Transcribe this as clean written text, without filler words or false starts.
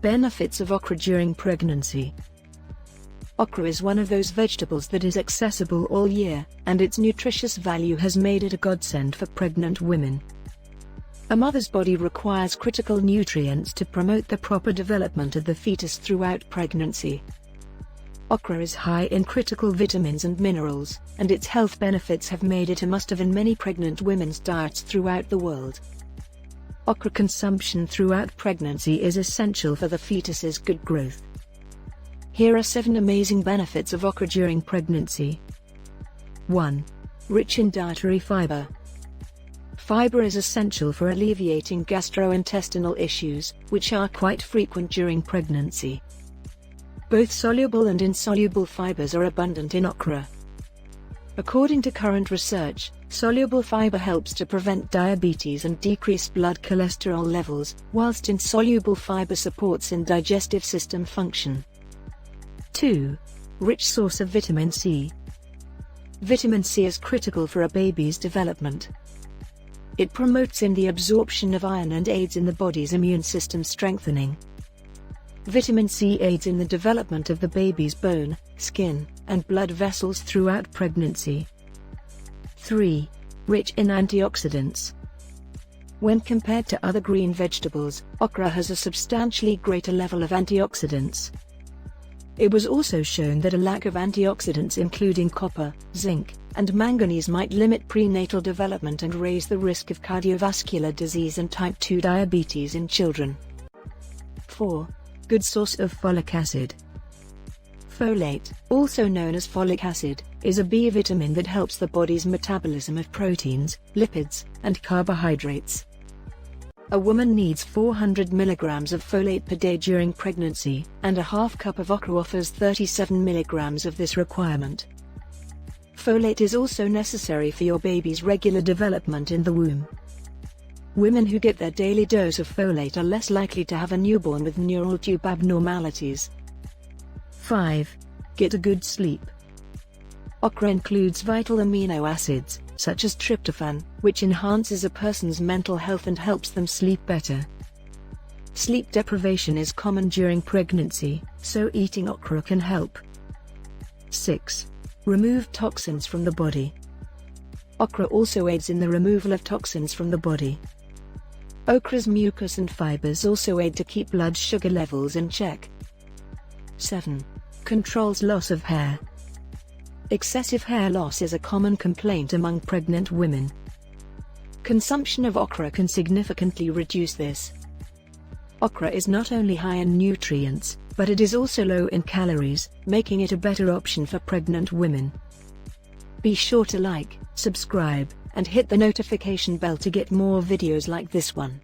Benefits of okra during pregnancy. Okra is one of those vegetables that is accessible all year, and its nutritious value has made it a godsend for pregnant women. A mother's body requires critical nutrients to promote the proper development of the fetus throughout pregnancy. Okra is high in critical vitamins and minerals, and its health benefits have made it a must-have in many pregnant women's diets throughout the world. Okra consumption throughout pregnancy is essential for the fetus's good growth. Here are 7 amazing benefits of okra during pregnancy. 1. Rich in dietary fiber. Fiber is essential for alleviating gastrointestinal issues, which are quite frequent during pregnancy. Both soluble and insoluble fibers are abundant in okra. According to current research, soluble fiber helps to prevent diabetes and decrease blood cholesterol levels, whilst insoluble fiber supports in digestive system function. 2. Rich source of vitamin C. Vitamin C is critical for a baby's development. It promotes in the absorption of iron and aids in the body's immune system strengthening. Vitamin C aids in the development of the baby's bone, skin, and blood vessels throughout pregnancy. 3. Rich in antioxidants. When compared to other green vegetables, okra has a substantially greater level of antioxidants. It was also shown that a lack of antioxidants including copper, zinc, and manganese might limit prenatal development and raise the risk of cardiovascular disease and type 2 diabetes in children. 4. Good source of folic acid. Folate, also known as folic acid, is a B vitamin that helps the body's metabolism of proteins, lipids, and carbohydrates. A woman needs 400 mg of folate per day during pregnancy, and a half cup of okra offers 37 mg of this requirement. Folate is also necessary for your baby's regular development in the womb. Women who get their daily dose of folate are less likely to have a newborn with neural tube abnormalities. 5. Get a good sleep. Okra includes vital amino acids, such as tryptophan, which enhances a person's mental health and helps them sleep better. Sleep deprivation is common during pregnancy, so eating okra can help. 6. Remove toxins from the body. Okra also aids in the removal of toxins from the body. Okra's mucus and fibers also aid to keep blood sugar levels in check. 7. Controls loss of hair. Excessive hair loss is a common complaint among pregnant women. Consumption of okra can significantly reduce this. Okra is not only high in nutrients, but it is also low in calories, making it a better option for pregnant women. Be sure to like, subscribe, and hit the notification bell to get more videos like this one.